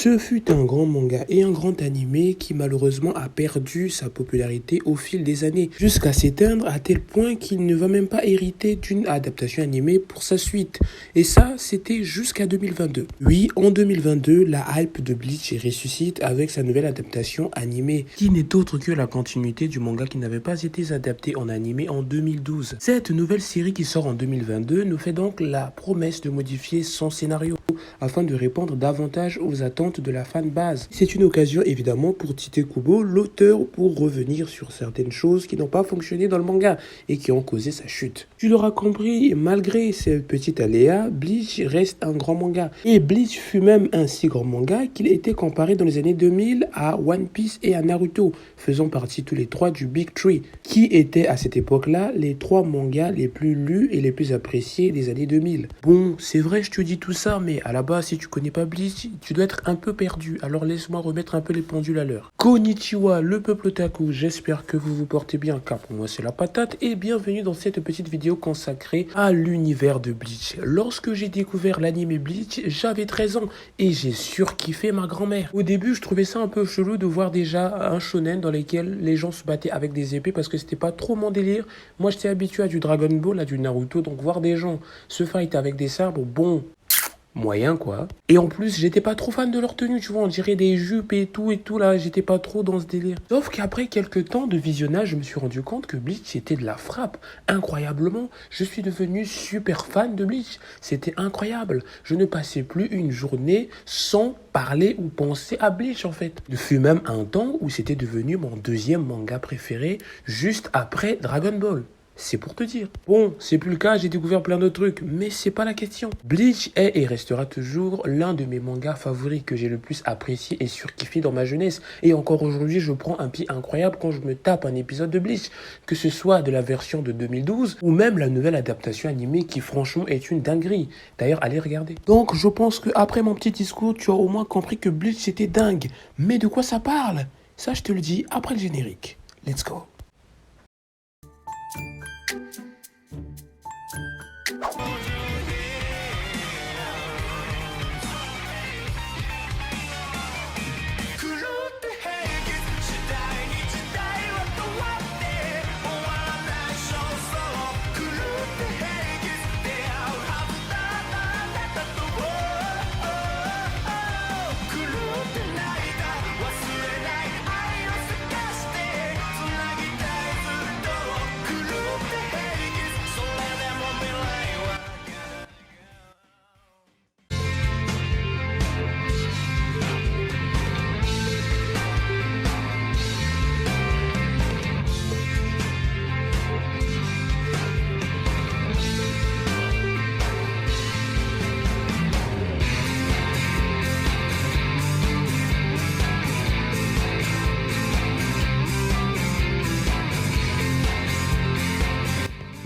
Ce fut un grand manga et un grand animé qui malheureusement a perdu sa popularité au fil des années, jusqu'à s'éteindre à tel point qu'il ne va même pas hériter d'une adaptation animée pour sa suite. Et ça, c'était jusqu'à 2022. Oui, en 2022, la hype de Bleach ressuscite avec sa nouvelle adaptation animée, qui n'est autre que la continuité du manga qui n'avait pas été adapté en animé en 2012. Cette nouvelle série qui sort en 2022 nous fait donc la promesse de modifier son scénario afin de répondre davantage aux attentes de la fanbase. C'est une occasion évidemment pour Tite Kubo, l'auteur, pour revenir sur certaines choses qui n'ont pas fonctionné dans le manga et qui ont causé sa chute. Tu l'auras compris, malgré ces petits aléas, Bleach reste un grand manga. Et Bleach fut même un si grand manga qu'il a été comparé dans les années 2000 à One Piece et à Naruto, faisant partie tous les trois du Big Three, qui étaient à cette époque-là les trois mangas les plus lus et les plus appréciés des années 2000. Bon, c'est vrai, je te dis tout ça, mais à la base, si tu connais pas Bleach, tu dois être un peu perdu, alors laisse-moi remettre un peu les pendules à l'heure. Konnichiwa, le peuple otaku, j'espère que vous vous portez bien, car pour moi c'est la patate, et bienvenue dans cette petite vidéo consacrée à l'univers de Bleach. Lorsque j'ai découvert l'anime Bleach, j'avais 13 ans, et j'ai surkiffé ma grand-mère. Au début, je trouvais ça un peu chelou de voir déjà un shonen dans lequel les gens se battaient avec des épées, parce que c'était pas trop mon délire. Moi j'étais habitué à du Dragon Ball, à du Naruto, donc voir des gens se fight avec des sabres, bon, moyen quoi. Et en plus, j'étais pas trop fan de leur tenue, tu vois, on dirait des jupes et tout là, j'étais pas trop dans ce délire. Sauf qu'après quelques temps de visionnage, je me suis rendu compte que Bleach était de la frappe. Incroyablement, je suis devenu super fan de Bleach. C'était incroyable. Je ne passais plus une journée sans parler ou penser à Bleach en fait. Il fut même un temps où c'était devenu mon deuxième manga préféré, juste après Dragon Ball. C'est pour te dire. Bon, c'est plus le cas, j'ai découvert plein d'autres trucs, mais c'est pas la question. Bleach est et restera toujours l'un de mes mangas favoris que j'ai le plus apprécié et surkiffé dans ma jeunesse. Et encore aujourd'hui, je prends un pied incroyable quand je me tape un épisode de Bleach, que ce soit de la version de 2012 ou même la nouvelle adaptation animée qui franchement est une dinguerie. D'ailleurs, allez regarder. Donc, je pense qu'après mon petit discours, tu as au moins compris que Bleach c'était dingue. Mais de quoi ça parle? Ça, je te le dis après le générique. Let's go.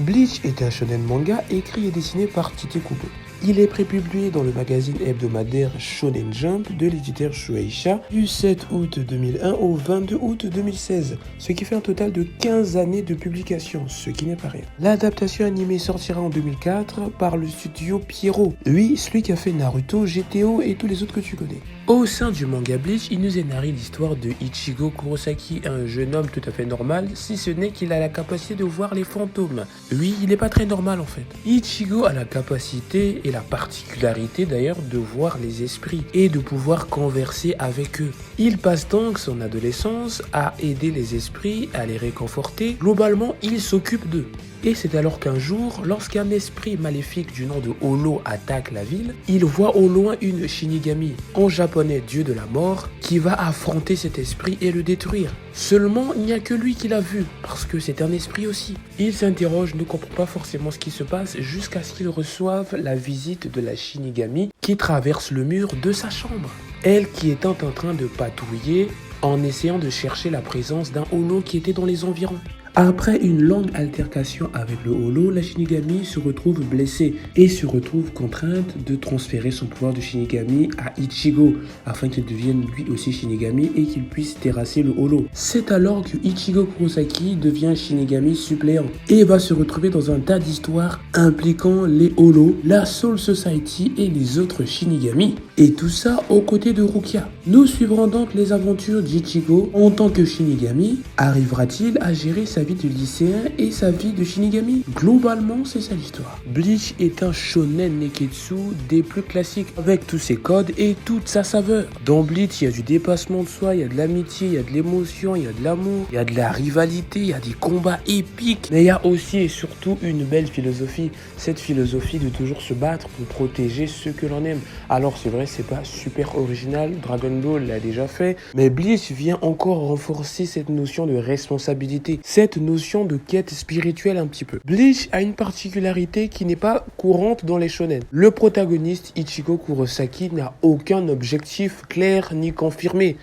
Bleach est un shonen manga écrit et dessiné par Tite Kubo. Il est prépublié dans le magazine hebdomadaire Shonen Jump de l'éditeur Shueisha du 7 août 2001 au 22 août 2016, ce qui fait un total de 15 années de publication, ce qui n'est pas rien. L'adaptation animée sortira en 2004 par le studio Pierrot, oui, celui qui a fait Naruto, GTO et tous les autres que tu connais. Au sein du manga Bleach, il nous est narré l'histoire de Ichigo Kurosaki, un jeune homme tout à fait normal, si ce n'est qu'il a la capacité de voir les fantômes. Oui, il n'est pas très normal en fait. Ichigo a la capacité et la particularité d'ailleurs de voir les esprits et de pouvoir converser avec eux. Il passe donc son adolescence à aider les esprits, à les réconforter. Globalement, il s'occupe d'eux. Et c'est alors qu'un jour, lorsqu'un esprit maléfique du nom de Holo attaque la ville, il voit au loin une Shinigami, en japonais dieu de la mort, qui va affronter cet esprit et le détruire. Seulement, il n'y a que lui qui l'a vu, parce que c'est un esprit aussi. Il s'interroge, ne comprend pas forcément ce qui se passe, jusqu'à ce qu'il reçoive la visite de la Shinigami qui traverse le mur de sa chambre. Elle qui est en train de patrouiller en essayant de chercher la présence d'un Holo qui était dans les environs. Après une longue altercation avec le holo, la Shinigami se retrouve blessée et se retrouve contrainte de transférer son pouvoir de Shinigami à Ichigo afin qu'il devienne lui aussi Shinigami et qu'il puisse terrasser le holo. C'est alors que Ichigo Kurosaki devient Shinigami suppléant et va se retrouver dans un tas d'histoires impliquant les holos, la Soul Society et les autres Shinigami. Et tout ça aux côtés de Rukia. Nous suivrons donc les aventures d'Ichigo en tant que Shinigami. Arrivera-t-il à gérer sa vie de lycéen et sa vie de Shinigami? Globalement, c'est ça l'histoire. Bleach est un shonen neketsu des plus classiques, avec tous ses codes et toute sa saveur. Dans Bleach, il y a du dépassement de soi, il y a de l'amitié, il y a de l'émotion, il y a de l'amour, il y a de la rivalité, il y a des combats épiques. Mais il y a aussi et surtout une belle philosophie. Cette philosophie de toujours se battre pour protéger ceux que l'on aime. Alors c'est vrai, c'est pas super original, Dragon Ball l'a déjà fait, mais Bleach vient encore renforcer cette notion de responsabilité, cette notion de quête spirituelle un petit peu. Bleach a une particularité qui n'est pas courante dans les shonen. Le protagoniste Ichigo Kurosaki n'a aucun objectif clair ni confirmé.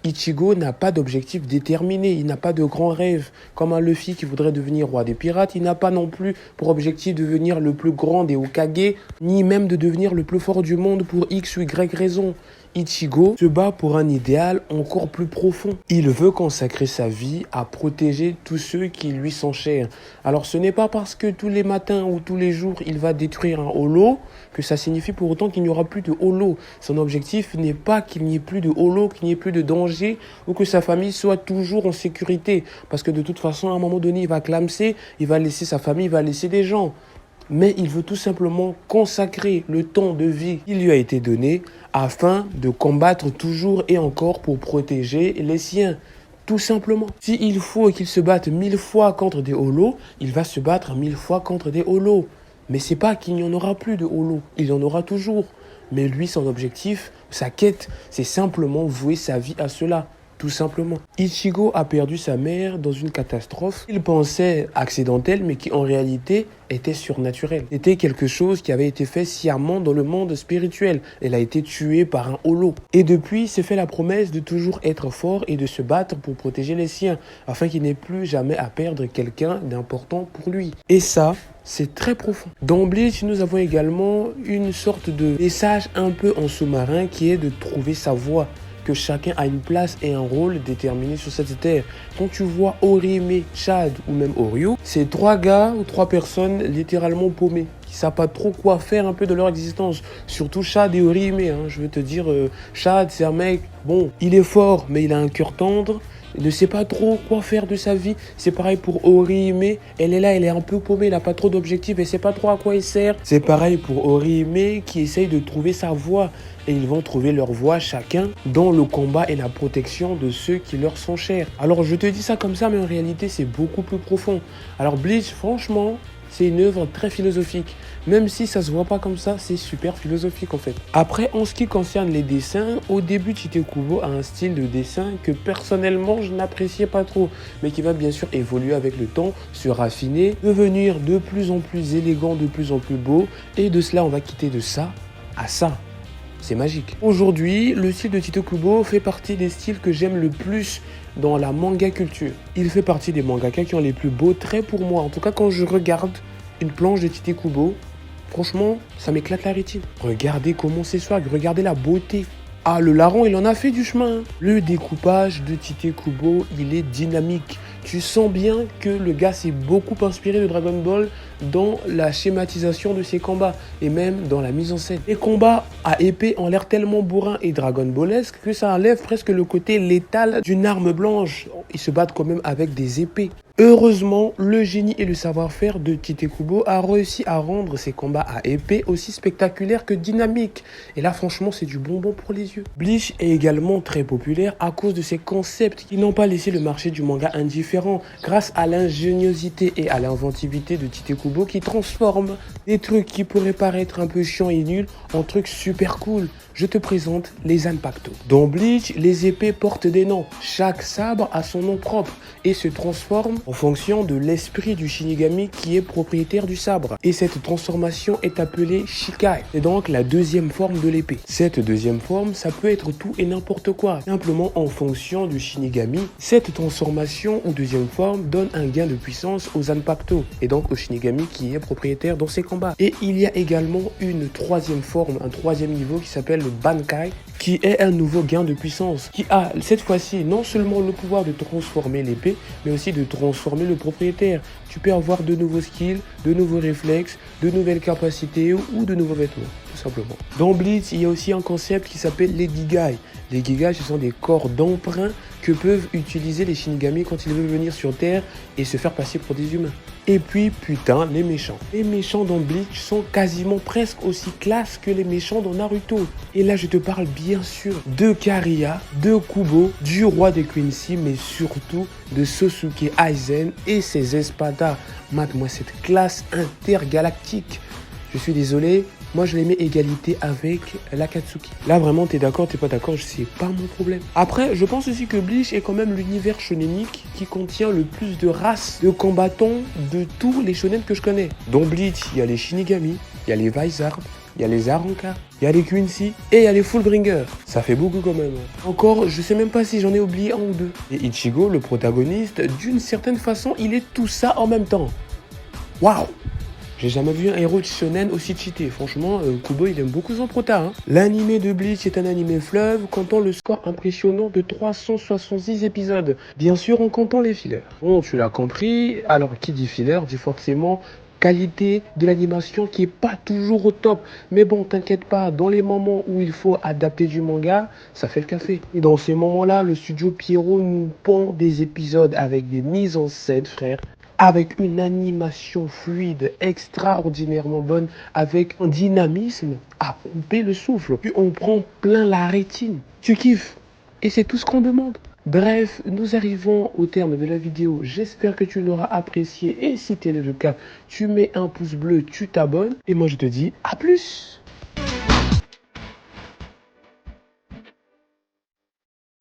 Ichigo n'a pas d'objectif déterminé, il n'a pas de grands rêves. Comme un Luffy qui voudrait devenir roi des pirates, il n'a pas non plus pour objectif de devenir le plus grand des Hokage, ni même de devenir le plus fort du monde pour X ou Y raison. Ichigo se bat pour un idéal encore plus profond. Il veut consacrer sa vie à protéger tous ceux qui lui sont chers. Alors ce n'est pas parce que tous les matins ou tous les jours il va détruire un holo que ça signifie pour autant qu'il n'y aura plus de holo. Son objectif n'est pas qu'il n'y ait plus de holo, qu'il n'y ait plus de danger ou que sa famille soit toujours en sécurité. Parce que de toute façon, à un moment donné, il va clamser, il va laisser sa famille, il va laisser des gens. Mais il veut tout simplement consacrer le temps de vie qui lui a été donné afin de combattre toujours et encore pour protéger les siens. Tout simplement. S'il faut qu'il se batte 1000 fois contre des holos, il va se battre 1000 fois contre des holos. Mais c'est pas qu'il n'y en aura plus de holos, il y en aura toujours. Mais lui, son objectif, sa quête, c'est simplement vouer sa vie à cela. Tout simplement. Ichigo a perdu sa mère dans une catastrophe. Il pensait accidentelle, mais qui en réalité était surnaturelle. C'était quelque chose qui avait été fait sciemment dans le monde spirituel. Elle a été tuée par un holo. Et depuis, il s'est fait la promesse de toujours être fort et de se battre pour protéger les siens, afin qu'il n'ait plus jamais à perdre quelqu'un d'important pour lui. Et ça, c'est très profond. Dans Bleach, nous avons également une sorte de message un peu en sous-marin qui est de trouver sa voie. Que chacun a une place et un rôle déterminé sur cette terre. Quand tu vois Orihime, Chad ou même Oryo, c'est 3 gars ou 3 personnes littéralement paumées, qui ne savent pas trop quoi faire un peu de leur existence. Surtout Chad et Orihime, hein. Je veux te dire, Chad c'est un mec, bon, il est fort mais il a un cœur tendre. Il ne sait pas trop quoi faire de sa vie. C'est pareil pour Orihime. Elle est là, elle est un peu paumée, elle n'a pas trop d'objectifs, elle ne sait pas trop à quoi elle sert. C'est pareil pour Orihime qui essaye de trouver sa voie. Et ils vont trouver leur voie chacun dans le combat et la protection de ceux qui leur sont chers. Alors je te dis ça comme ça, mais en réalité c'est beaucoup plus profond. Alors Bleach, franchement, c'est une œuvre très philosophique. Même si ça se voit pas comme ça, c'est super philosophique en fait. Après, en ce qui concerne les dessins, au début Tite Kubo a un style de dessin que personnellement je n'appréciais pas trop, mais qui va bien sûr évoluer avec le temps, se raffiner, devenir de plus en plus élégant, de plus en plus beau, et de cela on va quitter de ça à ça. C'est magique. Aujourd'hui, le style de Tite Kubo fait partie des styles que j'aime le plus dans la manga culture. Il fait partie des mangaka qui ont les plus beaux traits pour moi. En tout cas, quand je regarde une planche de Tite Kubo, franchement, ça m'éclate la rétine. Regardez comment c'est swag, regardez la beauté. Ah, le larron, il en a fait du chemin. Le découpage de Tite Kubo, il est dynamique. Tu sens bien que le gars s'est beaucoup inspiré de Dragon Ball dans la schématisation de ses combats et même dans la mise en scène. Les combats à épée ont l'air tellement bourrins et Dragon Ballesque que ça enlève presque le côté létal d'une arme blanche. Ils se battent quand même avec des épées. Heureusement, le génie et le savoir-faire de Tite Kubo a réussi à rendre ses combats à épée aussi spectaculaires que dynamiques. Et là, franchement, c'est du bonbon pour les yeux. Bleach est également très populaire à cause de ses concepts qui n'ont pas laissé le marché du manga indifférent grâce à l'ingéniosité et à l'inventivité de Tite Kubo qui transforme des trucs qui pourraient paraître un peu chiants et nuls en trucs super cool. je te présente les Zanpakuto. Dans Bleach, les épées portent des noms. Chaque sabre a son nom propre et se transforme en fonction de l'esprit du Shinigami qui est propriétaire du sabre. Et cette transformation est appelée Shikai. C'est donc la deuxième forme de l'épée. Cette deuxième forme, ça peut être tout et n'importe quoi. Simplement en fonction du Shinigami, cette transformation ou deuxième forme donne un gain de puissance aux Zanpakuto et donc au Shinigami qui est propriétaire dans ses combats. Et il y a également une troisième forme, un troisième niveau qui s'appelle le Bankai, qui est un nouveau gain de puissance, qui a cette fois-ci non seulement le pouvoir de transformer l'épée, mais aussi de transformer le propriétaire. Tu peux avoir de nouveaux skills, de nouveaux réflexes, de nouvelles capacités ou de nouveaux vêtements, tout simplement. Dans Bleach, il y a aussi un concept qui s'appelle les Gigai. Les Gigai, ce sont des corps d'emprunt que peuvent utiliser les Shinigami quand ils veulent venir sur Terre et se faire passer pour des humains. Et puis, putain, les méchants. Les méchants dans Bleach sont quasiment presque aussi classe que les méchants dans Naruto. Et là, je te parle bien sûr de Kariya, de Kubo, du roi des Quincy, mais surtout de Sosuke Aizen et ses espadas. Mate-moi cette classe intergalactique. Je suis désolé, moi je les mets égalité avec l'Akatsuki. Là vraiment t'es d'accord, t'es pas d'accord, c'est pas mon problème. Après, je pense aussi que Bleach est quand même l'univers shonenique qui contient le plus de races de combattants de tous les shonen que je connais. Dans Bleach, il y a les Shinigami, il y a les Vizard, il y a les Arrancar, il y a les Quincy et il y a les Fullbringer. Ça fait beaucoup quand même. Encore, je sais même pas si j'en ai oublié un ou deux. Et Ichigo, le protagoniste, d'une certaine façon, il est tout ça en même temps. Waouh! J'ai jamais vu un héros de shonen aussi cheaté. Franchement, Kubo, il aime beaucoup son prota. Hein. L'animé de Bleach est un animé fleuve, comptant le score impressionnant de 366 épisodes. Bien sûr, en comptant les fillers. Bon, tu l'as compris. Alors, qui dit filler dit forcément qualité de l'animation qui est pas toujours au top. Mais bon, t'inquiète pas, dans les moments où il faut adapter du manga, ça fait le café. Et dans ces moments-là, le studio Pierrot nous pond des épisodes avec des mises en scène, frère. Avec une animation fluide, extraordinairement bonne, avec un dynamisme à pomper le souffle. Puis on prend plein la rétine. Tu kiffes. Et c'est tout ce qu'on demande. Bref, nous arrivons au terme de la vidéo. J'espère que tu l'auras apprécié. Et si tel est le cas, tu mets un pouce bleu, tu t'abonnes. Et moi je te dis à plus.